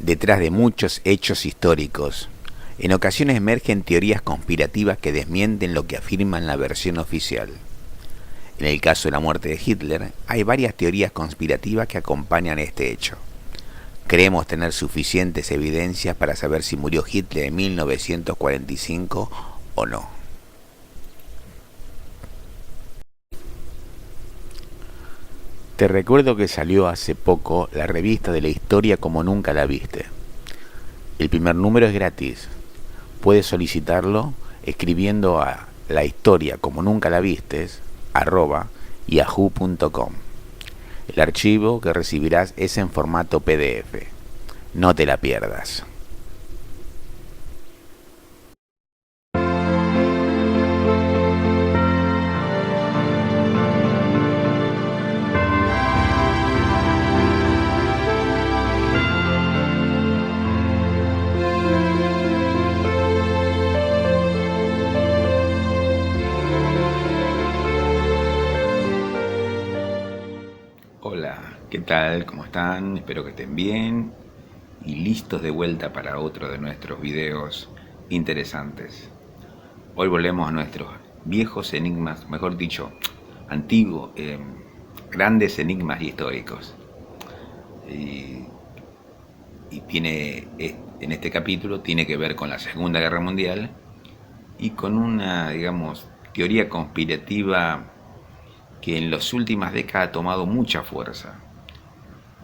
detrás de muchos hechos históricos. En ocasiones emergen teorías conspirativas que desmienten lo que afirma en la versión oficial. En el caso de la muerte de Hitler, hay varias teorías conspirativas que acompañan este hecho. Creemos tener suficientes evidencias para saber si murió Hitler en 1945 o no. Te recuerdo que salió hace poco la revista de la historia como nunca la viste. El primer número es gratis. Puedes solicitarlo escribiendo a la historia como nunca la vistes @yahoo.com. El archivo que recibirás es en formato PDF. No te la pierdas. Hola, ¿qué tal? ¿Cómo están? Espero que estén bien y listos de vuelta para otro de nuestros videos interesantes. Hoy volvemos a nuestros viejos enigmas, mejor dicho, antiguos, grandes enigmas históricos. Y en este capítulo tiene que ver con la Segunda Guerra Mundial y con una, digamos, teoría conspirativa que en las últimas décadas ha tomado mucha fuerza,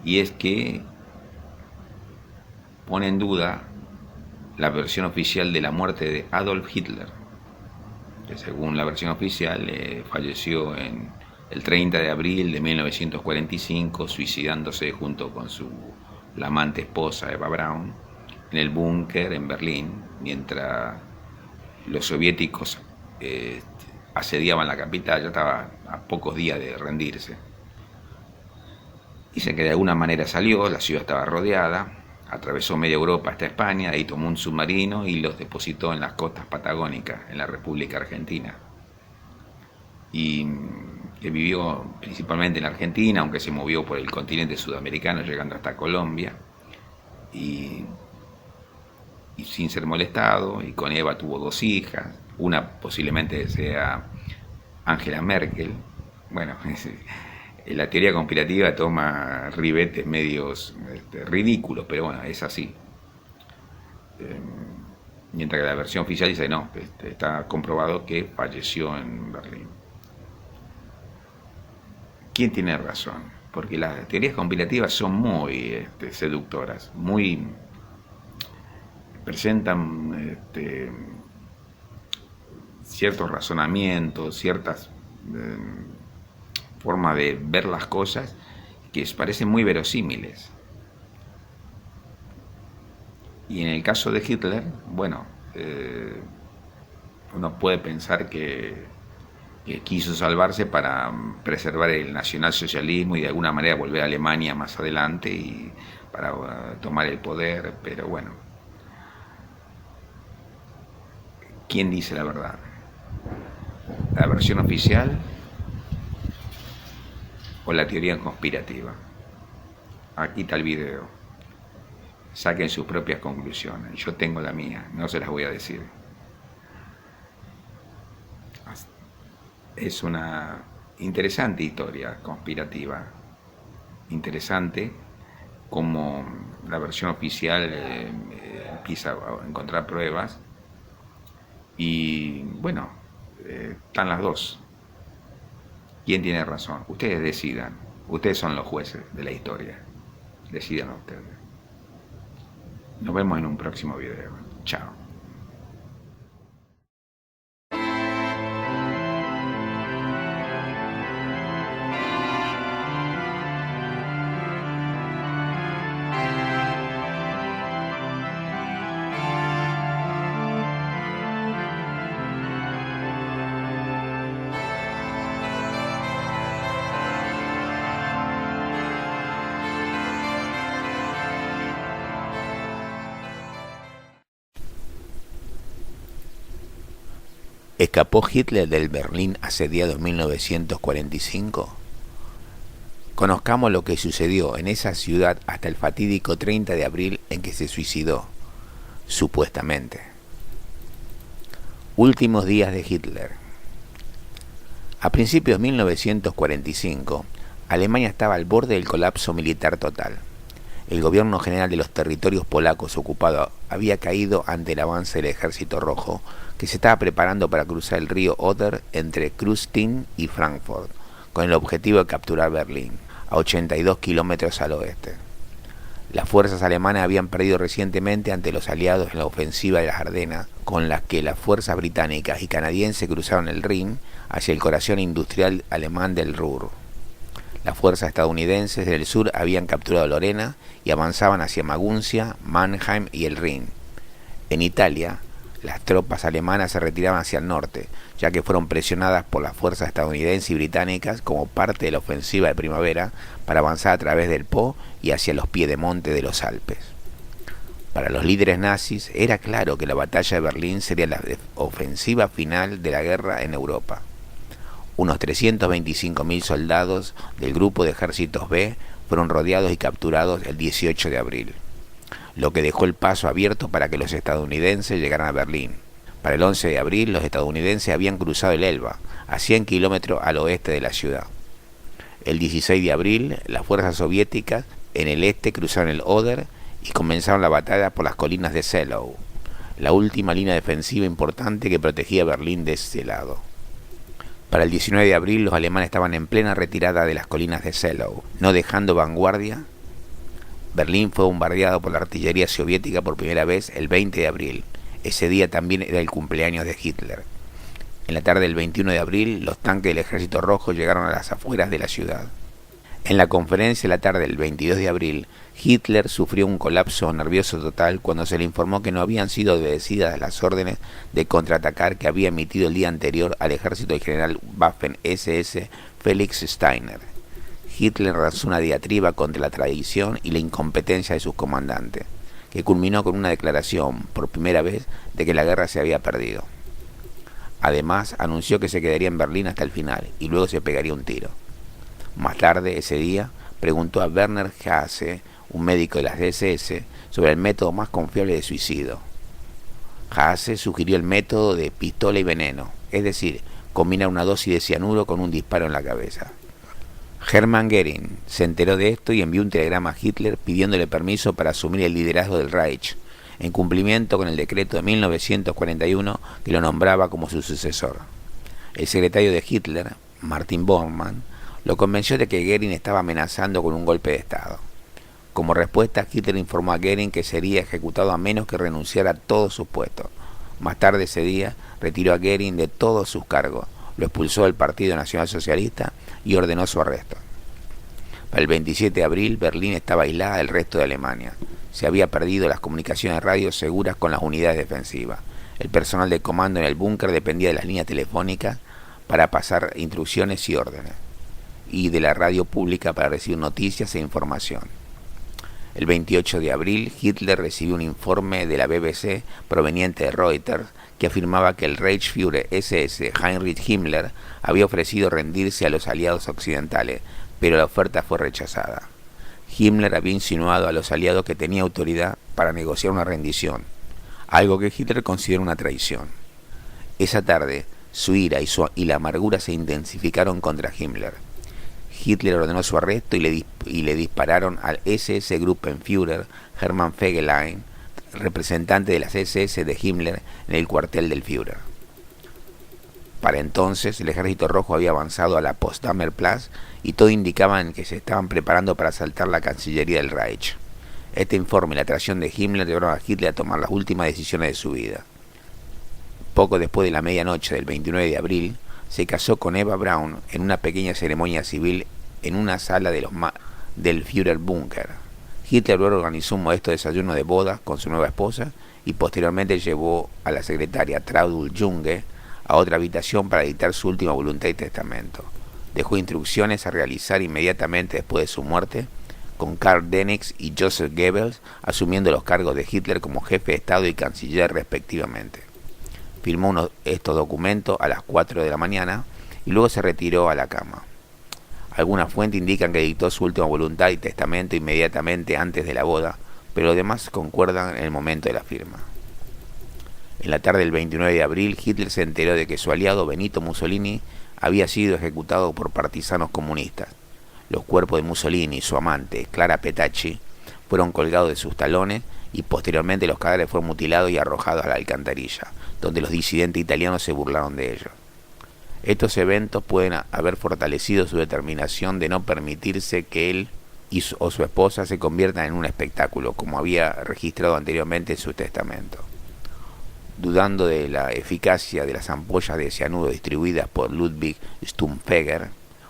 y es que pone en duda la versión oficial de la muerte de Adolf Hitler, que según la versión oficial falleció en el 30 de abril de 1945, suicidándose junto con su flamante esposa Eva Braun en el búnker en Berlín, mientras los soviéticos asediaban la capital. Ya estaba a pocos días de rendirse. Dicen que de alguna manera salió, la ciudad estaba rodeada, atravesó media Europa hasta España, ahí tomó un submarino y los depositó en las costas patagónicas, en la República Argentina. Y que vivió principalmente en Argentina, aunque se movió por el continente sudamericano, llegando hasta Colombia, y sin ser molestado, y con Eva tuvo 2 hijas, una posiblemente sea Angela Merkel. Bueno, la teoría conspirativa toma ribetes medios ridículos, pero bueno, es así. Mientras que la versión oficial dice no, está comprobado que falleció en Berlín. ¿Quién tiene razón? Porque las teorías conspirativas son muy seductoras, muy presentan ciertos razonamientos, ciertas formas de ver las cosas que parecen muy verosímiles. Y en el caso de Hitler, bueno, uno puede pensar que quiso salvarse para preservar el nacionalsocialismo y de alguna manera volver a Alemania más adelante y para tomar el poder, pero bueno, ¿quién dice la verdad? ¿La versión oficial o la teoría conspirativa? Aquí está el video. Saquen sus propias conclusiones. Yo tengo la mía, no se las voy a decir. Es una interesante historia conspirativa. Interesante como la versión oficial empieza a encontrar pruebas. Y bueno, están las dos. ¿Quién tiene razón? Ustedes decidan. Ustedes son los jueces de la historia. Decidan ustedes. Nos vemos en un próximo video. Chao. ¿Escapó Hitler del Berlín asediado en 1945? Conozcamos lo que sucedió en esa ciudad hasta el fatídico 30 de abril en que se suicidó, supuestamente. Últimos días de Hitler. A principios de 1945, Alemania estaba al borde del colapso militar total. El gobierno general de los territorios polacos ocupados había caído ante el avance del Ejército Rojo, que se estaba preparando para cruzar el río Oder entre Kruszyn y Frankfurt, con el objetivo de capturar Berlín, a 82 kilómetros al oeste. Las fuerzas alemanas habían perdido recientemente ante los aliados en la ofensiva de las Ardenas, con las que las fuerzas británicas y canadienses cruzaron el Rin hacia el corazón industrial alemán del Ruhr. Las fuerzas estadounidenses del sur habían capturado Lorena y avanzaban hacia Maguncia, Mannheim y el Rin. En Italia, las tropas alemanas se retiraban hacia el norte, ya que fueron presionadas por las fuerzas estadounidenses y británicas como parte de la ofensiva de primavera para avanzar a través del Po y hacia los piedemonte de los Alpes. Para los líderes nazis era claro que la batalla de Berlín sería la ofensiva final de la guerra en Europa. Unos 325.000 soldados del grupo de ejércitos B fueron rodeados y capturados el 18 de abril, lo que dejó el paso abierto para que los estadounidenses llegaran a Berlín. Para el 11 de abril, los estadounidenses habían cruzado el Elba, a 100 kilómetros al oeste de la ciudad. El 16 de abril, las fuerzas soviéticas en el este cruzaron el Oder y comenzaron la batalla por las colinas de Seelow, la última línea defensiva importante que protegía Berlín de ese lado. Para el 19 de abril, los alemanes estaban en plena retirada de las colinas de Seelow, no dejando vanguardia. Berlín fue bombardeado por la artillería soviética por primera vez el 20 de abril. Ese día también era el cumpleaños de Hitler. En la tarde del 21 de abril, los tanques del Ejército Rojo llegaron a las afueras de la ciudad. En la conferencia de la tarde del 22 de abril, Hitler sufrió un colapso nervioso total cuando se le informó que no habían sido obedecidas las órdenes de contraatacar que había emitido el día anterior al ejército del general Waffen-SS Felix Steiner. Hitler lanzó una diatriba contra la traición y la incompetencia de sus comandantes, que culminó con una declaración, por primera vez, de que la guerra se había perdido. Además, anunció que se quedaría en Berlín hasta el final y luego se pegaría un tiro. Más tarde, ese día, preguntó a Werner Haase, un médico de las SS, sobre el método más confiable de suicidio. Haase sugirió el método de pistola y veneno, es decir, combinar una dosis de cianuro con un disparo en la cabeza. Hermann Göring se enteró de esto y envió un telegrama a Hitler pidiéndole permiso para asumir el liderazgo del Reich, en cumplimiento con el decreto de 1941 que lo nombraba como su sucesor. El secretario de Hitler, Martin Bormann, lo convenció de que Göring estaba amenazando con un golpe de Estado. Como respuesta, Hitler informó a Göring que sería ejecutado a menos que renunciara a todos sus puestos. Más tarde ese día, retiró a Göring de todos sus cargos, lo expulsó del Partido Nacional Socialista y ordenó su arresto. Para el 27 de abril, Berlín estaba aislada del resto de Alemania. Se había perdido las comunicaciones de radio seguras con las unidades defensivas. El personal de comando en el búnker dependía de las líneas telefónicas para pasar instrucciones y órdenes, y de la radio pública para recibir noticias e información. El 28 de abril, Hitler recibió un informe de la BBC proveniente de Reuters que afirmaba que el Reichsführer SS Heinrich Himmler había ofrecido rendirse a los aliados occidentales, pero la oferta fue rechazada. Himmler había insinuado a los aliados que tenía autoridad para negociar una rendición, algo que Hitler consideró una traición. Esa tarde, su ira y la amargura se intensificaron contra Himmler. Hitler ordenó su arresto y le dispararon al SS Gruppenführer Hermann Fegelein, representante de las SS de Himmler en el cuartel del Führer. Para entonces, el Ejército Rojo había avanzado a la Potsdamer Platz y todo indicaba en que se estaban preparando para asaltar la Cancillería del Reich. Este informe y la traición de Himmler llevaron a Hitler a tomar las últimas decisiones de su vida. Poco después de la medianoche del 29 de abril, se casó con Eva Braun en una pequeña ceremonia civil en una sala del Führerbunker. Hitler luego organizó un modesto desayuno de boda con su nueva esposa y posteriormente llevó a la secretaria Traudl Junge a otra habitación para dictar su última voluntad y testamento. Dejó instrucciones a realizar inmediatamente después de su muerte, con Karl Dönitz y Joseph Goebbels asumiendo los cargos de Hitler como jefe de Estado y canciller respectivamente. Firmó estos documentos a las 4 de la mañana y luego se retiró a la cama. Algunas fuentes indican que dictó su última voluntad y testamento inmediatamente antes de la boda, pero los demás concuerdan en el momento de la firma. En la tarde del 29 de abril, Hitler se enteró de que su aliado Benito Mussolini había sido ejecutado por partisanos comunistas. Los cuerpos de Mussolini y su amante, Clara Petacci, fueron colgados de sus talones y posteriormente los cadáveres fueron mutilados y arrojados a la alcantarilla, donde los disidentes italianos se burlaron de ellos. Estos eventos pueden haber fortalecido su determinación de no permitirse que él o su esposa se conviertan en un espectáculo, como había registrado anteriormente en su testamento. Dudando de la eficacia de las ampollas de cianuro distribuidas por Ludwig Stumpfegger,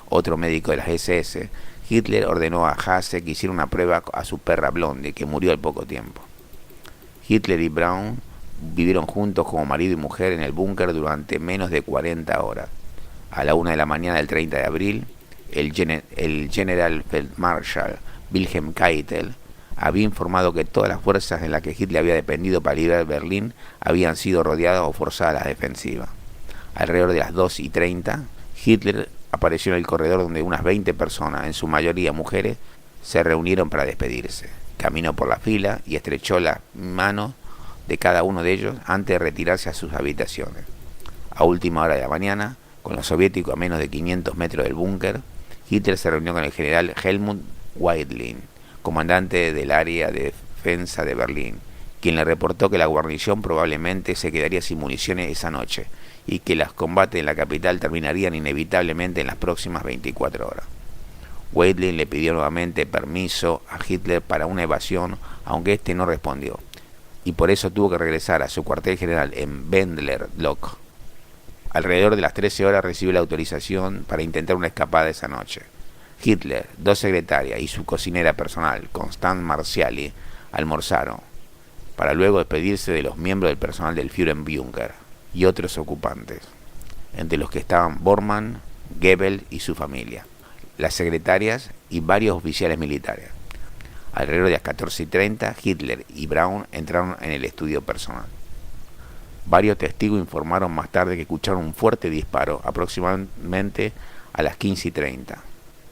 otro médico de las SS, Hitler ordenó a Hasse que hiciera una prueba a su perra Blondie, que murió al poco tiempo. Hitler y Braun vivieron juntos como marido y mujer en el búnker durante menos de 40 horas. A la 1 de la mañana del 30 de abril, el General Feldmarschall Wilhelm Keitel había informado que todas las fuerzas en las que Hitler había dependido para liberar Berlín habían sido rodeadas o forzadas a la defensiva. Alrededor de las 2:30, Hitler apareció en el corredor donde unas 20 personas, en su mayoría mujeres, se reunieron para despedirse. Caminó por la fila y estrechó las manos de cada uno de ellos antes de retirarse a sus habitaciones. A última hora de la mañana, con los soviéticos a menos de 500 metros del búnker, Hitler se reunió con el general Helmut Weidling, comandante del área de defensa de Berlín, quien le reportó que la guarnición probablemente se quedaría sin municiones esa noche y que los combates en la capital terminarían inevitablemente en las próximas 24 horas. Weidling le pidió nuevamente permiso a Hitler para una evasión, aunque este no respondió, y por eso tuvo que regresar a su cuartel general en Wendler Loch. Alrededor de las 13 horas recibió la autorización para intentar una escapada esa noche. Hitler, dos secretarias y su cocinera personal, Constance Marciali, almorzaron, para luego despedirse de los miembros del personal del Führerbunker y otros ocupantes, entre los que estaban Bormann, Goebbels y su familia, las secretarias y varios oficiales militares. Alrededor de las 14:30, Hitler y Braun entraron en el estudio personal. Varios testigos informaron más tarde que escucharon un fuerte disparo, aproximadamente a las 15:30.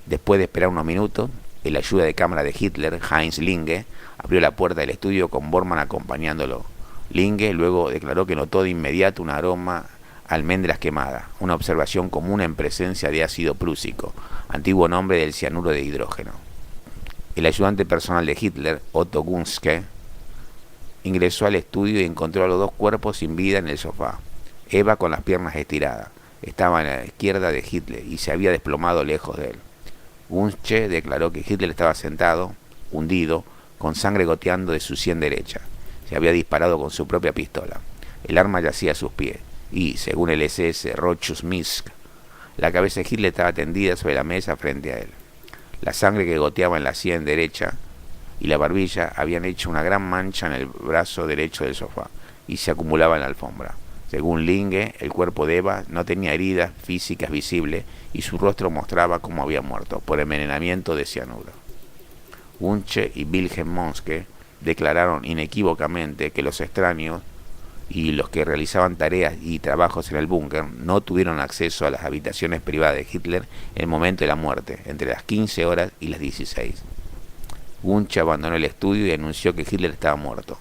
Después de esperar unos minutos, el ayuda de cámara de Hitler, Heinz Linge, abrió la puerta del estudio con Bormann acompañándolo. Linge luego declaró que notó de inmediato un aroma a almendras quemadas, una observación común en presencia de ácido prúsico, antiguo nombre del cianuro de hidrógeno. El ayudante personal de Hitler, Otto Gunske, ingresó al estudio y encontró a los dos cuerpos sin vida en el sofá. Eva, con las piernas estiradas, estaba a la izquierda de Hitler y se había desplomado lejos de él. Gunske declaró que Hitler estaba sentado, hundido, con sangre goteando de su sien derecha. Se había disparado con su propia pistola. El arma yacía a sus pies y, según el SS Rochus-Minsk, la cabeza de Hitler estaba tendida sobre la mesa frente a él. La sangre que goteaba en la sien derecha y la barbilla habían hecho una gran mancha en el brazo derecho del sofá y se acumulaba en la alfombra. Según Linge, el cuerpo de Eva no tenía heridas físicas visibles y su rostro mostraba cómo había muerto, por envenenamiento de cianuro. Gunske y Wilhelm Monske declararon inequívocamente que los extraños y los que realizaban tareas y trabajos en el búnker no tuvieron acceso a las habitaciones privadas de Hitler en el momento de la muerte, entre las 15 horas y las 16. Gunske abandonó el estudio y anunció que Hitler estaba muerto.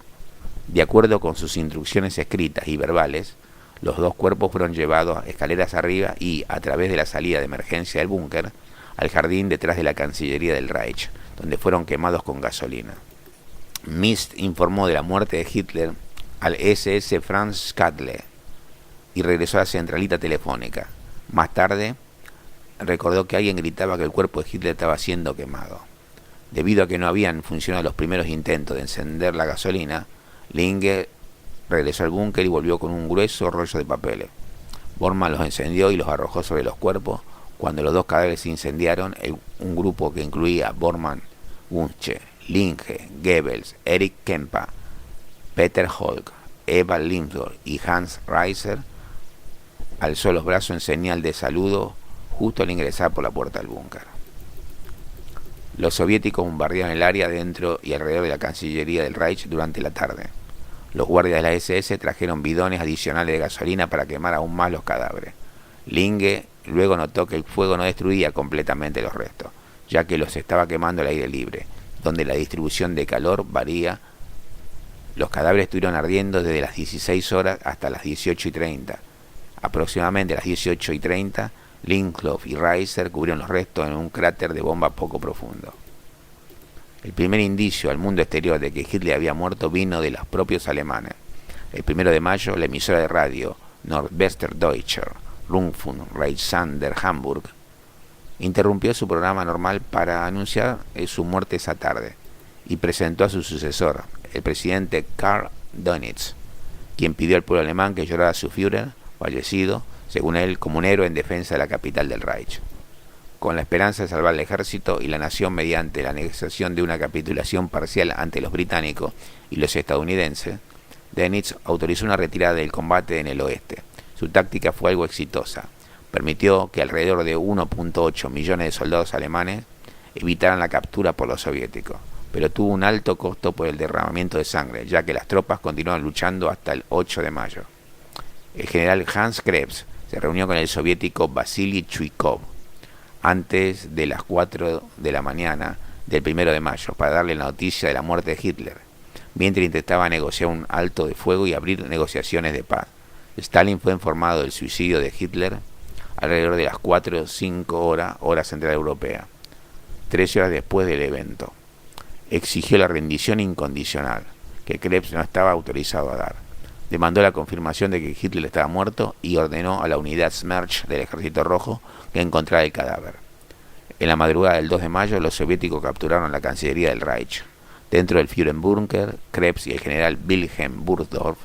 De acuerdo con sus instrucciones escritas y verbales, los dos cuerpos fueron llevados escaleras arriba y, a través de la salida de emergencia del búnker, al jardín detrás de la Cancillería del Reich, donde fueron quemados con gasolina. Mist informó de la muerte de Hitler al SS Franz Kadle y regresó a la centralita telefónica. Más tarde, recordó que alguien gritaba que el cuerpo de Hitler estaba siendo quemado. Debido a que no habían funcionado los primeros intentos de encender la gasolina, Linge regresó al búnker y volvió con un grueso rollo de papeles. Bormann los encendió y los arrojó sobre los cuerpos. Cuando los dos cadáveres se incendiaron, un grupo que incluía Bormann, Gunske, Linge, Goebbels, Erich Kemper, Peter Holk, Eva Lindor y Hans Reiser alzó los brazos en señal de saludo justo al ingresar por la puerta del búnker. Los soviéticos bombardearon el área dentro y alrededor de la Cancillería del Reich durante la tarde. Los guardias de la SS trajeron bidones adicionales de gasolina para quemar aún más los cadáveres. Linge luego notó que el fuego no destruía completamente los restos, ya que los estaba quemando al aire libre, donde la distribución de calor varía. Los cadáveres estuvieron ardiendo desde las 16 horas hasta las 18:30. Aproximadamente a las 18:30, Lindelof y Reiser cubrieron los restos en un cráter de bomba poco profundo. El primer indicio al mundo exterior de que Hitler había muerto vino de los propios alemanes. El 1 de mayo, la emisora de radio Nordwesterdeutscher Rundfunksender Hamburg interrumpió su programa normal para anunciar su muerte esa tarde y presentó a su sucesor, el presidente Karl Dönitz, quien pidió al pueblo alemán que llorara a su Führer, fallecido, según él, como un héroe en defensa de la capital del Reich. Con la esperanza de salvar al ejército y la nación mediante la negociación de una capitulación parcial ante los británicos y los estadounidenses, Dönitz autorizó una retirada del combate en el oeste. Su táctica fue algo exitosa. Permitió que alrededor de 1.8 millones de soldados alemanes evitaran la captura por los soviéticos, pero tuvo un alto costo por el derramamiento de sangre, ya que las tropas continuaron luchando hasta el 8 de mayo. El general Hans Krebs se reunió con el soviético Vasily Chuikov antes de las 4 de la mañana del 1 de mayo para darle la noticia de la muerte de Hitler, mientras intentaba negociar un alto de fuego y abrir negociaciones de paz. Stalin fue informado del suicidio de Hitler alrededor de las 4 o 5 horas, hora central europea, 13 horas después del evento. Exigió la rendición incondicional, que Krebs no estaba autorizado a dar. Demandó la confirmación de que Hitler estaba muerto y ordenó a la unidad Smerch del Ejército Rojo que encontrara el cadáver. En la madrugada del 2 de mayo, los soviéticos capturaron la Cancillería del Reich. Dentro del Führerbunker, Krebs y el general Wilhelm Burgdorf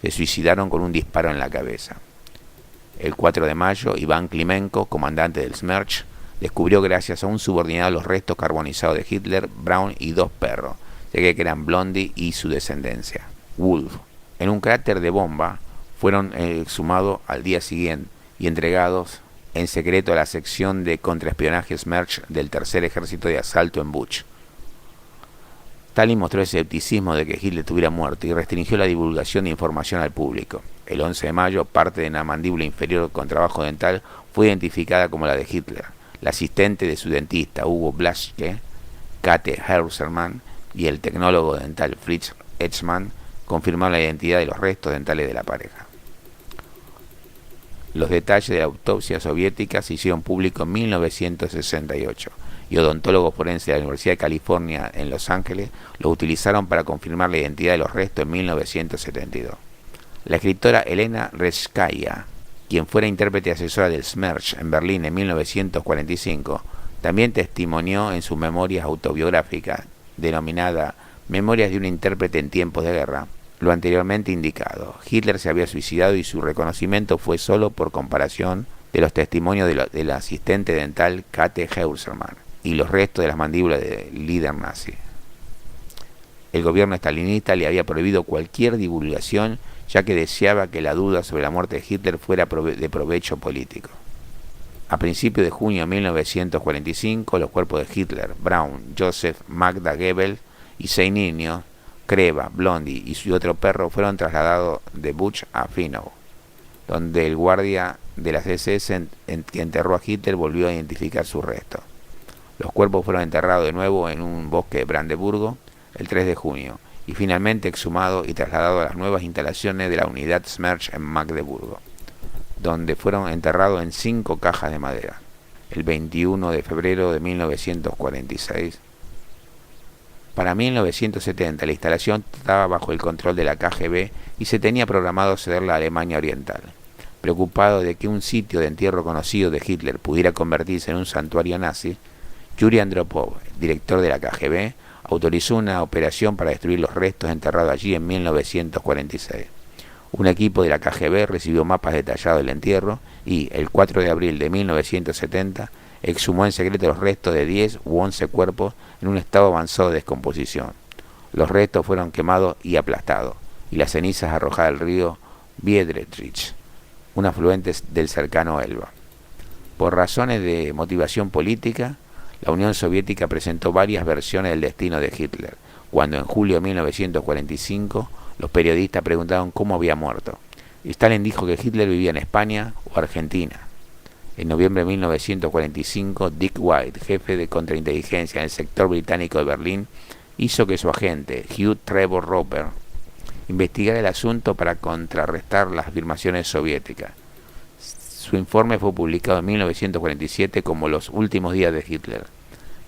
se suicidaron con un disparo en la cabeza. El 4 de mayo, Iván Klimenko, comandante del Smerch, descubrió gracias a un subordinado los restos carbonizados de Hitler, Braun y 2 perros, ya que eran Blondie y su descendencia, Wolf. En un cráter de bomba fueron exhumados al día siguiente y entregados en secreto a la sección de contraespionaje Smerch del Tercer Ejército de Asalto en Buch. Stalin mostró escepticismo de que Hitler estuviera muerto y restringió la divulgación de información al público. El 11 de mayo, parte de la mandíbula inferior con trabajo dental fue identificada como la de Hitler. La asistente de su dentista, Hugo Blaschke, Kate Hausermann, y el tecnólogo dental Fritz Etzmann confirmaron la identidad de los restos dentales de la pareja. Los detalles de la autopsia soviética se hicieron públicos en 1968 y odontólogos forenses de la Universidad de California en Los Ángeles los utilizaron para confirmar la identidad de los restos en 1972. La escritora Elena Retskaya, quien fuera intérprete asesora del Smerch en Berlín en 1945, también testimonió en sus memorias autobiográficas, denominada Memorias de un intérprete en tiempos de guerra, lo anteriormente indicado. Hitler se había suicidado y su reconocimiento fue solo por comparación de los testimonios del asistente dental Kate Hausermann y los restos de las mandíbulas del líder nazi. El gobierno estalinista le había prohibido cualquier divulgación, ya que deseaba que la duda sobre la muerte de Hitler fuera de provecho político. A principios de junio de 1945, los cuerpos de Hitler, Braun, Joseph, Magda Goebbels y 6 niños, Kreba, Blondie y su otro perro, fueron trasladados de Buch a Finow, donde el guardia de las SS que enterró a Hitler volvió a identificar sus restos. Los cuerpos fueron enterrados de nuevo en un bosque de Brandeburgo el 3 de junio y finalmente exhumados y trasladados a las nuevas instalaciones de la unidad Smerch en Magdeburgo, donde fueron enterrados en 5 cajas de madera. El 21 de febrero de 1946. Para 1970 la instalación estaba bajo el control de la KGB y se tenía programado cederla a Alemania Oriental. Preocupado de que un sitio de entierro conocido de Hitler pudiera convertirse en un santuario nazi, Yuri Andropov, director de la KGB, autorizó una operación para destruir los restos enterrados allí en 1946. Un equipo de la KGB recibió mapas detallados del entierro y, el 4 de abril de 1970, exhumó en secreto los restos de 10 u 11 cuerpos en un estado avanzado de descomposición. Los restos fueron quemados y aplastados, y las cenizas arrojadas al río Biedrich, un afluente del cercano Elba. Por razones de motivación política, la Unión Soviética presentó varias versiones del destino de Hitler, cuando en julio de 1945 los periodistas preguntaron cómo había muerto. Stalin dijo que Hitler vivía en España o Argentina. En noviembre de 1945, Dick White, jefe de contrainteligencia en el sector británico de Berlín, hizo que su agente, Hugh Trevor Roper, investigara el asunto para contrarrestar las afirmaciones soviéticas. Su informe fue publicado en 1947 como Los últimos días de Hitler.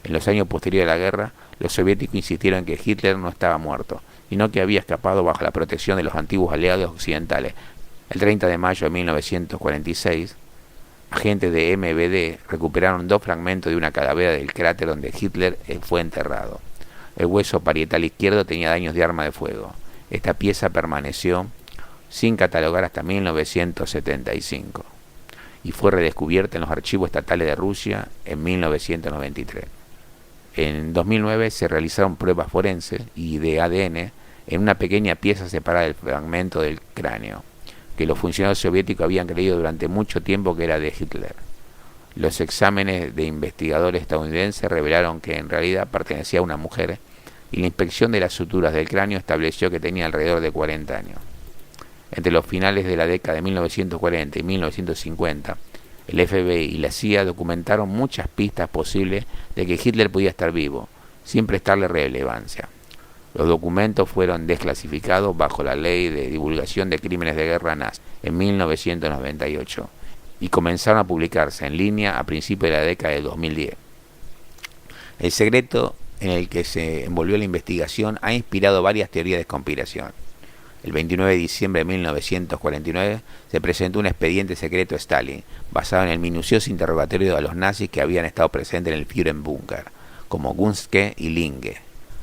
En los años posteriores a la guerra, los soviéticos insistieron en que Hitler no estaba muerto, sino que había escapado bajo la protección de los antiguos aliados occidentales. El 30 de mayo de 1946, agentes de MVD recuperaron 2 fragmentos de una calavera del cráter donde Hitler fue enterrado. El hueso parietal izquierdo tenía daños de arma de fuego. Esta pieza permaneció sin catalogar hasta 1975 y fue redescubierta en los archivos estatales de Rusia en 1993. En 2009 se realizaron pruebas forenses y de ADN en una pequeña pieza separada del fragmento del cráneo, que los funcionarios soviéticos habían creído durante mucho tiempo que era de Hitler. Los exámenes de investigadores estadounidenses revelaron que en realidad pertenecía a una mujer, y la inspección de las suturas del cráneo estableció que tenía alrededor de 40 años. Entre los finales de la década de 1940 y 1950, el FBI y la CIA documentaron muchas pistas posibles de que Hitler podía estar vivo, sin prestarle relevancia. Los documentos fueron desclasificados bajo la Ley de Divulgación de Crímenes de Guerra nazi en 1998 y comenzaron a publicarse en línea a principios de la década de 2010. El secreto en el que se envolvió la investigación ha inspirado varias teorías de conspiración. El 29 de diciembre de 1949 se presentó un expediente secreto a Stalin, basado en el minucioso interrogatorio de los nazis que habían estado presentes en el Führerbunker, como Gunske y Linge.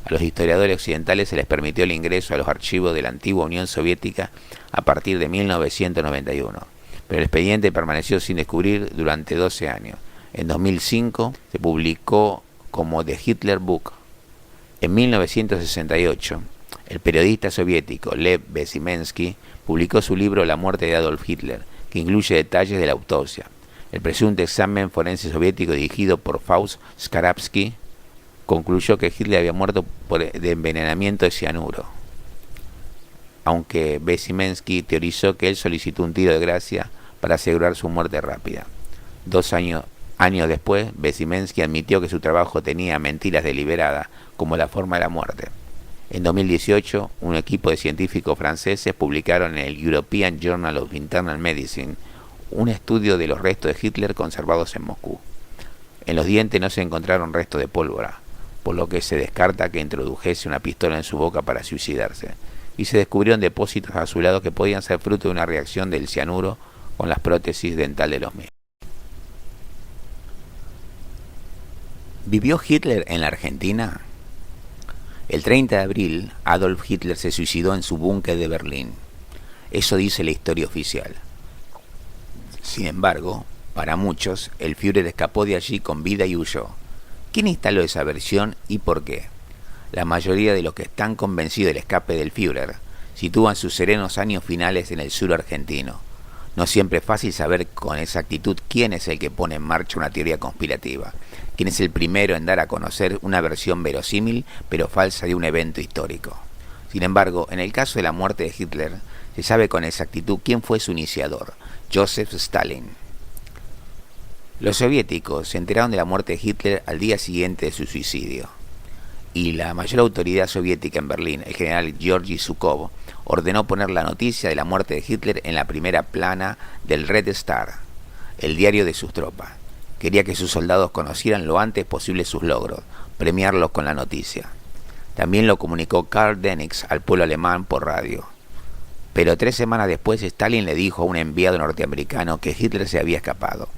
A los historiadores occidentales se les permitió el ingreso a los archivos de la antigua Unión Soviética a partir de 1991, pero el expediente permaneció sin descubrir durante 12 años. En 2005 se publicó como The Hitler Book. En 1968, el periodista soviético Lev Bezimensky publicó su libro La muerte de Adolf Hitler, que incluye detalles de la autopsia. El presunto examen forense soviético dirigido por Faust Skarapsky concluyó que Hitler había muerto de envenenamiento de cianuro, aunque Bezimensky teorizó que él solicitó un tiro de gracia para asegurar su muerte rápida. 2 años después, Bezimensky admitió que su trabajo tenía mentiras deliberadas como la forma de la muerte. En 2018, un equipo de científicos franceses publicaron en el European Journal of Internal Medicine un estudio de los restos de Hitler conservados en Moscú. En los dientes no se encontraron restos de pólvora, por lo que se descarta que introdujese una pistola en su boca para suicidarse, y se descubrieron depósitos azulados que podían ser fruto de una reacción del cianuro con las prótesis dental de los mismos. ¿Vivió Hitler en la Argentina? El 30 de abril, Adolf Hitler se suicidó en su búnker de Berlín. Eso dice la historia oficial. Sin embargo, para muchos, el Führer escapó de allí con vida y huyó. ¿Quién instaló esa versión y por qué? La mayoría de los que están convencidos del escape del Führer sitúan sus serenos años finales en el sur argentino. No siempre es fácil saber con exactitud quién es el que pone en marcha una teoría conspirativa, quién es el primero en dar a conocer una versión verosímil pero falsa de un evento histórico. Sin embargo, en el caso de la muerte de Hitler, se sabe con exactitud quién fue su iniciador, Joseph Stalin. Los soviéticos se enteraron de la muerte de Hitler al día siguiente de su suicidio, y la mayor autoridad soviética en Berlín, el general Georgy Zhukov, ordenó poner la noticia de la muerte de Hitler en la primera plana del Red Star, el diario de sus tropas. Quería que sus soldados conocieran lo antes posible sus logros, premiarlos con la noticia. También lo comunicó Karl Dönitz al pueblo alemán por radio. Pero 3 semanas después, Stalin le dijo a un enviado norteamericano que Hitler se había escapado.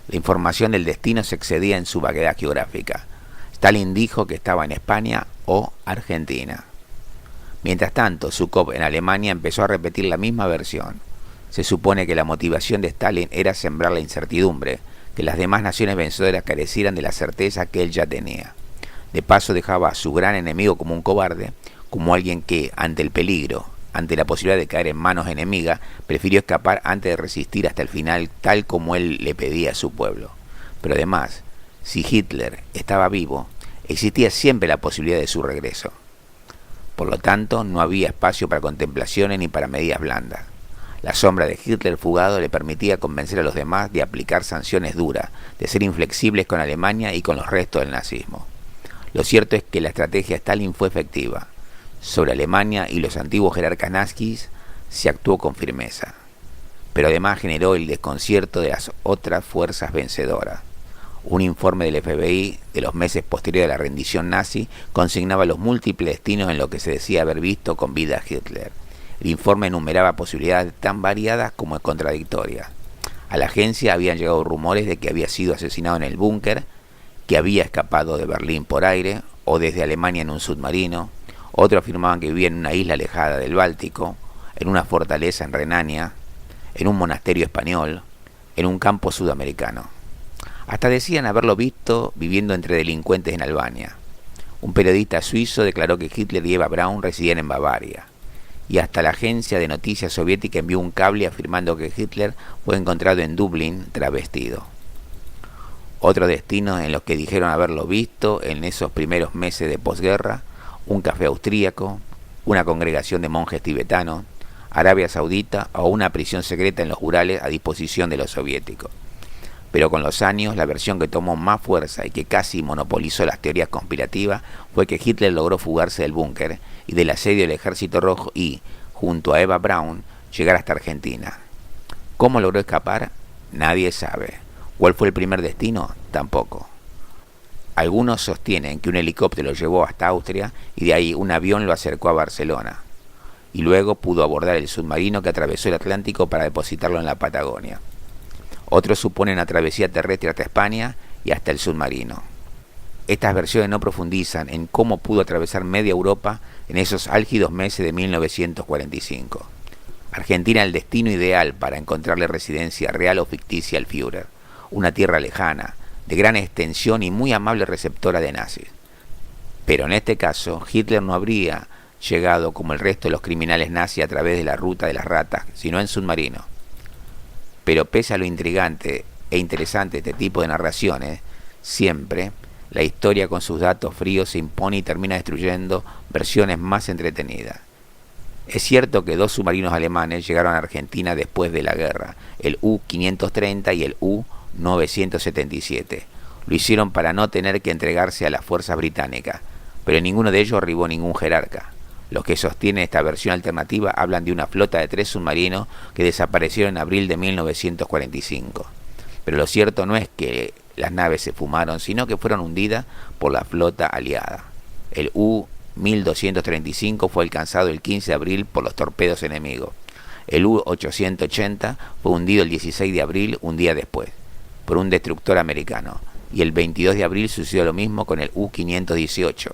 La información del destino se excedía en su vaguedad geográfica. Stalin dijo que estaba en España o Argentina. Mientras tanto, Zhukov en Alemania empezó a repetir la misma versión. Se supone que la motivación de Stalin era sembrar la incertidumbre, que las demás naciones vencedoras carecieran de la certeza que él ya tenía. De paso dejaba a su gran enemigo como un cobarde, como alguien que, ante el peligro, ante la posibilidad de caer en manos enemigas, prefirió escapar antes de resistir hasta el final, tal como él le pedía a su pueblo. Pero además, si Hitler estaba vivo, existía siempre la posibilidad de su regreso. Por lo tanto, no había espacio para contemplaciones ni para medidas blandas. La sombra de Hitler fugado le permitía convencer a los demás de aplicar sanciones duras, de ser inflexibles con Alemania y con los restos del nazismo. Lo cierto es que la estrategia de Stalin fue efectiva. Sobre Alemania y los antiguos jerarcas nazis se actuó con firmeza, pero además generó el desconcierto de las otras fuerzas vencedoras. Un informe del FBI de los meses posteriores a la rendición nazi consignaba los múltiples destinos en lo que se decía haber visto con vida a Hitler. El informe enumeraba posibilidades tan variadas como contradictorias. A la agencia habían llegado rumores de que había sido asesinado en el búnker, que había escapado de Berlín por aire o desde Alemania en un submarino. Otros afirmaban que vivía en una isla alejada del Báltico, en una fortaleza en Renania, en un monasterio español, en un campo sudamericano. Hasta decían haberlo visto viviendo entre delincuentes en Albania. Un periodista suizo declaró que Hitler y Eva Braun residían en Bavaria. Y hasta la agencia de noticias soviética envió un cable afirmando que Hitler fue encontrado en Dublín travestido. Otros destinos en los que dijeron haberlo visto en esos primeros meses de posguerra: un café austríaco, una congregación de monjes tibetanos, Arabia Saudita o una prisión secreta en los Urales a disposición de los soviéticos. Pero con los años, la versión que tomó más fuerza y que casi monopolizó las teorías conspirativas fue que Hitler logró fugarse del búnker y del asedio del Ejército Rojo y, junto a Eva Braun, llegar hasta Argentina. ¿Cómo logró escapar? Nadie sabe. ¿Cuál fue el primer destino? Tampoco. Algunos sostienen que un helicóptero lo llevó hasta Austria y de ahí un avión lo acercó a Barcelona. Y luego pudo abordar el submarino que atravesó el Atlántico para depositarlo en la Patagonia. Otros suponen una travesía terrestre hasta España y hasta el submarino. Estas versiones no profundizan en cómo pudo atravesar media Europa en esos álgidos meses de 1945. Argentina el destino ideal para encontrarle residencia real o ficticia al Führer, una tierra lejana, de gran extensión y muy amable receptora de nazis. Pero en este caso, Hitler no habría llegado como el resto de los criminales nazis a través de la ruta de las ratas, sino en submarino. Pero pese a lo intrigante e interesante de este tipo de narraciones, siempre la historia con sus datos fríos se impone y termina destruyendo versiones más entretenidas. Es cierto que dos submarinos alemanes llegaron a Argentina después de la guerra, el U-530 y el U-977. Lo hicieron para no tener que entregarse a las fuerzas británicas, pero en ninguno de ellos arribó ningún jerarca. Los que sostienen esta versión alternativa hablan de una flota de 3 submarinos que desaparecieron en abril de 1945. Pero lo cierto no es que las naves se fumaron, sino que fueron hundidas por la flota aliada. El U-1235 fue alcanzado el 15 de abril por los torpedos enemigos. El U-880 fue hundido el 16 de abril, un día después, por un destructor americano. Y el 22 de abril sucedió lo mismo con el U-518.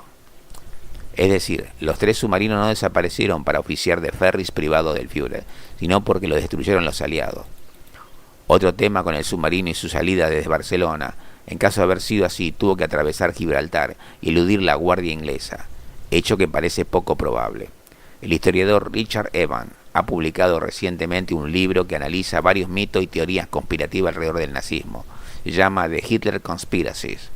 Es decir, los 3 submarinos no desaparecieron para oficiar de ferries privados del Führer, sino porque los destruyeron los aliados. Otro tema con el submarino y su salida desde Barcelona: en caso de haber sido así, tuvo que atravesar Gibraltar y eludir la guardia inglesa, hecho que parece poco probable. El historiador Richard Evans ha publicado recientemente un libro que analiza varios mitos y teorías conspirativas alrededor del nazismo. Se llama The Hitler Conspiracies.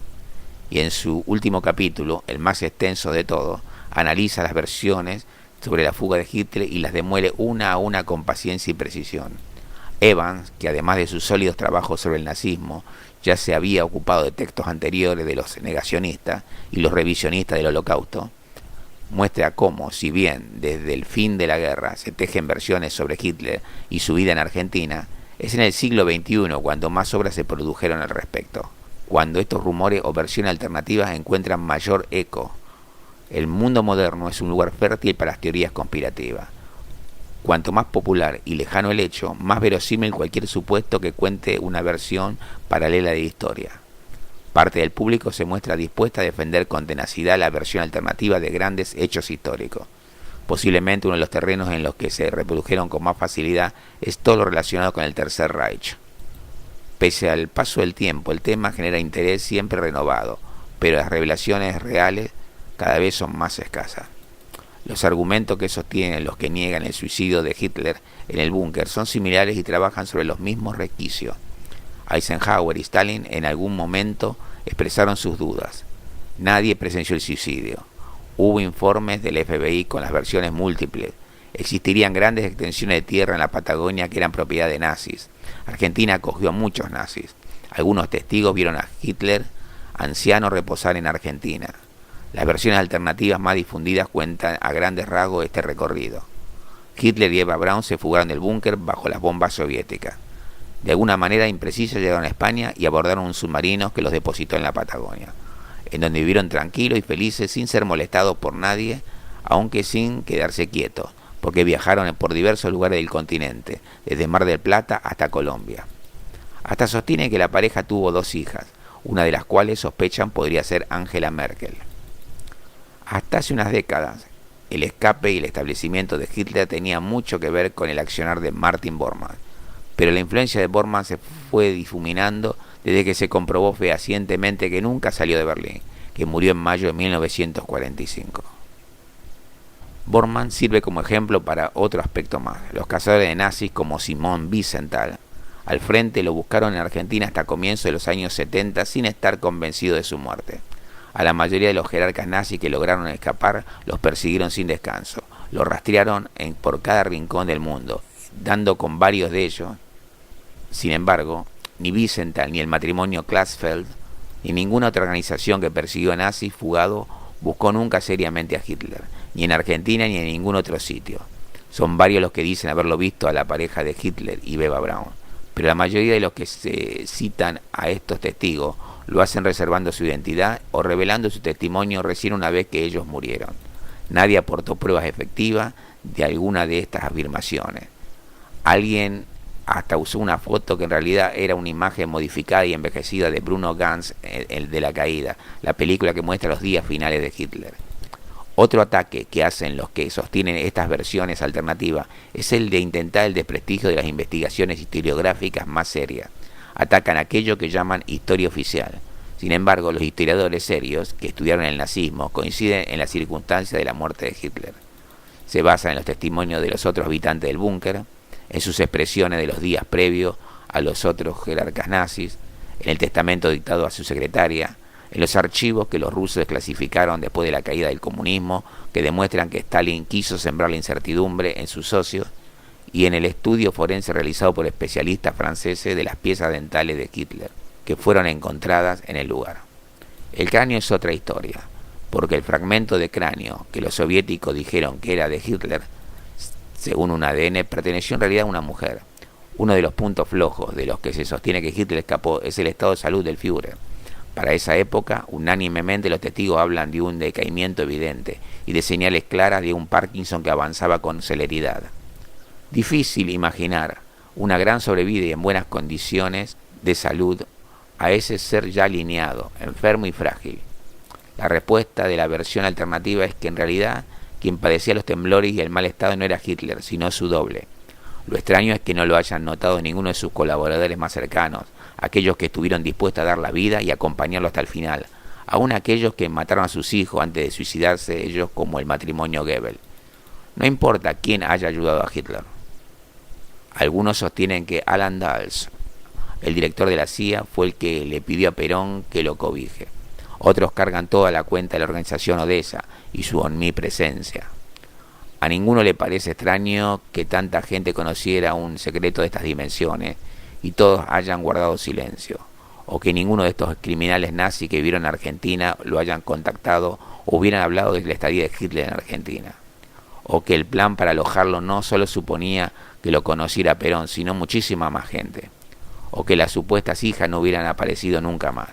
Y en su último capítulo, el más extenso de todos, analiza las versiones sobre la fuga de Hitler y las demuele una a una con paciencia y precisión. Evans, que además de sus sólidos trabajos sobre el nazismo, ya se había ocupado de textos anteriores de los negacionistas y los revisionistas del Holocausto, muestra cómo, si bien desde el fin de la guerra se tejen versiones sobre Hitler y su vida en Argentina, es en el siglo XXI cuando más obras se produjeron al respecto, cuando estos rumores o versiones alternativas encuentran mayor eco. El mundo moderno es un lugar fértil para las teorías conspirativas. Cuanto más popular y lejano el hecho, más verosímil cualquier supuesto que cuente una versión paralela de historia. Parte del público se muestra dispuesta a defender con tenacidad la versión alternativa de grandes hechos históricos. Posiblemente uno de los terrenos en los que se reprodujeron con más facilidad es todo lo relacionado con el Tercer Reich. Pese al paso del tiempo, el tema genera interés siempre renovado, pero las revelaciones reales cada vez son más escasas. Los argumentos que sostienen los que niegan el suicidio de Hitler en el búnker son similares y trabajan sobre los mismos resquicios. Eisenhower y Stalin en algún momento expresaron sus dudas. Nadie presenció el suicidio. Hubo informes del FBI con las versiones múltiples. Existirían grandes extensiones de tierra en la Patagonia que eran propiedad de nazis. Argentina acogió a muchos nazis. Algunos testigos vieron a Hitler anciano reposar en Argentina. Las versiones alternativas más difundidas cuentan a grandes rasgos este recorrido. Hitler y Eva Braun se fugaron del búnker bajo las bombas soviéticas. De alguna manera imprecisa llegaron a España y abordaron un submarino que los depositó en la Patagonia, en donde vivieron tranquilos y felices sin ser molestados por nadie, aunque sin quedarse quietos, porque viajaron por diversos lugares del continente, desde Mar del Plata hasta Colombia. Hasta sostienen que la pareja tuvo 2 hijas, una de las cuales sospechan podría ser Angela Merkel. Hasta hace unas décadas, el escape y el establecimiento de Hitler tenía mucho que ver con el accionar de Martin Bormann, pero la influencia de Bormann se fue difuminando desde que se comprobó fehacientemente que nunca salió de Berlín, que murió en mayo de 1945. Bormann sirve como ejemplo para otro aspecto más. Los cazadores de nazis como Simón Wiesenthal al frente lo buscaron en Argentina hasta comienzos de los años 70 sin estar convencidos de su muerte. A la mayoría de los jerarcas nazis que lograron escapar los persiguieron sin descanso, los rastrearon por cada rincón del mundo, dando con varios de ellos. Sin embargo, ni Wiesenthal ni el matrimonio Klasfeld ni ninguna otra organización que persiguió a nazis fugados buscó nunca seriamente a Hitler, ni en Argentina ni en ningún otro sitio. Son varios los que dicen haberlo visto a la pareja de Hitler y Eva Braun, pero la mayoría de los que se citan a estos testigos lo hacen reservando su identidad o revelando su testimonio recién una vez que ellos murieron. Nadie aportó pruebas efectivas de alguna de estas afirmaciones. Alguien hasta usó una foto que en realidad era una imagen modificada y envejecida de Bruno Ganz, el de La Caída, la película que muestra los días finales de Hitler. Otro ataque que hacen los que sostienen estas versiones alternativas es el de intentar el desprestigio de las investigaciones historiográficas más serias. Atacan aquello que llaman historia oficial. Sin embargo, los historiadores serios que estudiaron el nazismo coinciden en las circunstancias de la muerte de Hitler. Se basan en los testimonios de los otros habitantes del búnker, en sus expresiones de los días previos a los otros jerarcas nazis, en el testamento dictado a su secretaria, en los archivos que los rusos desclasificaron después de la caída del comunismo, que demuestran que Stalin quiso sembrar la incertidumbre en sus socios, y en el estudio forense realizado por especialistas franceses de las piezas dentales de Hitler, que fueron encontradas en el lugar. El cráneo es otra historia, porque el fragmento de cráneo que los soviéticos dijeron que era de Hitler, según un ADN, perteneció en realidad a una mujer. Uno de los puntos flojos de los que se sostiene que Hitler escapó es el estado de salud del Führer. Para esa época, unánimemente los testigos hablan de un decaimiento evidente y de señales claras de un Parkinson que avanzaba con celeridad. Difícil imaginar una gran sobrevida y en buenas condiciones de salud a ese ser ya alineado, enfermo y frágil. La respuesta de la versión alternativa es que en realidad quien padecía los temblores y el mal estado no era Hitler, sino su doble. Lo extraño es que no lo hayan notado ninguno de sus colaboradores más cercanos, aquellos que estuvieron dispuestos a dar la vida y acompañarlo hasta el final, aun aquellos que mataron a sus hijos antes de suicidarse ellos, como el matrimonio Goebbels. No importa quién haya ayudado a Hitler. Algunos sostienen que Alan Dulles, el director de la CIA, fue el que le pidió a Perón que lo cobije. Otros cargan toda la cuenta de la organización Odessa y su omnipresencia. A ninguno le parece extraño que tanta gente conociera un secreto de estas dimensiones y todos hayan guardado silencio, o que ninguno de estos criminales nazis que vivieron en Argentina lo hayan contactado o hubieran hablado de la estadía de Hitler en Argentina, o que el plan para alojarlo no solo suponía que lo conociera Perón, sino muchísima más gente, o que las supuestas hijas no hubieran aparecido nunca más.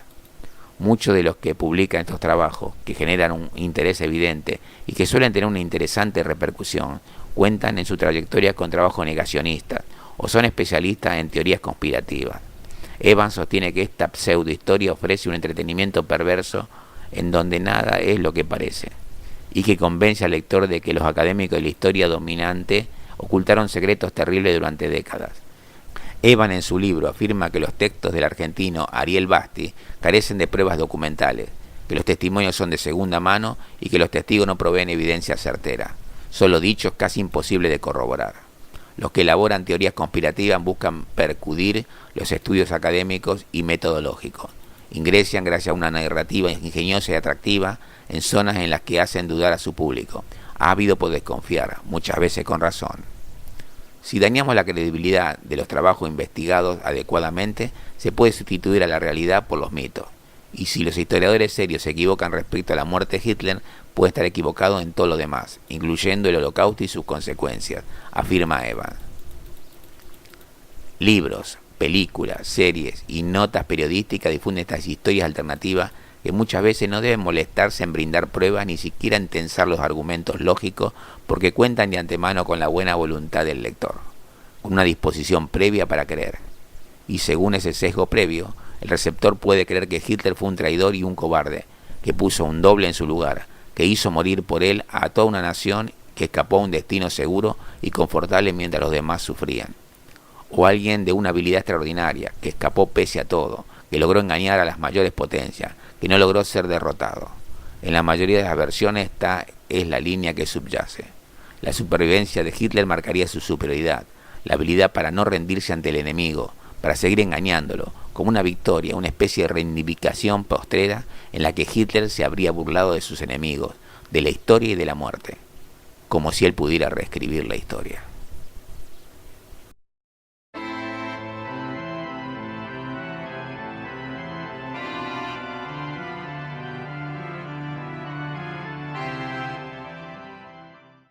Muchos de los que publican estos trabajos, que generan un interés evidente y que suelen tener una interesante repercusión, cuentan en su trayectoria con trabajos negacionistas o son especialistas en teorías conspirativas. Evans sostiene que esta pseudohistoria ofrece un entretenimiento perverso en donde nada es lo que parece y que convence al lector de que los académicos de la historia dominante ocultaron secretos terribles durante décadas. Evans en su libro afirma que los textos del argentino Ariel Basti carecen de pruebas documentales, que los testimonios son de segunda mano y que los testigos no proveen evidencia certera, solo dichos casi imposibles de corroborar. Los que elaboran teorías conspirativas buscan percudir los estudios académicos y metodológicos. Ingresan gracias a una narrativa ingeniosa y atractiva en zonas en las que hacen dudar a su público, ha habido por desconfiar, muchas veces con razón. Si dañamos la credibilidad de los trabajos investigados adecuadamente, se puede sustituir a la realidad por los mitos. Y si los historiadores serios se equivocan respecto a la muerte de Hitler, pueden estar equivocados en todo lo demás, incluyendo el Holocausto y sus consecuencias, afirma Evans. Libros, películas, series y notas periodísticas difunden estas historias alternativas que muchas veces no deben molestarse en brindar pruebas ni siquiera en tensar los argumentos lógicos porque cuentan de antemano con la buena voluntad del lector, con una disposición previa para creer. Y según ese sesgo previo, el receptor puede creer que Hitler fue un traidor y un cobarde, que puso un doble en su lugar, que hizo morir por él a toda una nación, que escapó a un destino seguro y confortable mientras los demás sufrían. O alguien de una habilidad extraordinaria, que escapó pese a todo, que logró engañar a las mayores potencias, que no logró ser derrotado. En la mayoría de las versiones esta es la línea que subyace. La supervivencia de Hitler marcaría su superioridad, la habilidad para no rendirse ante el enemigo, para seguir engañándolo, como una victoria, una especie de reivindicación postrera en la que Hitler se habría burlado de sus enemigos, de la historia y de la muerte, como si él pudiera reescribir la historia.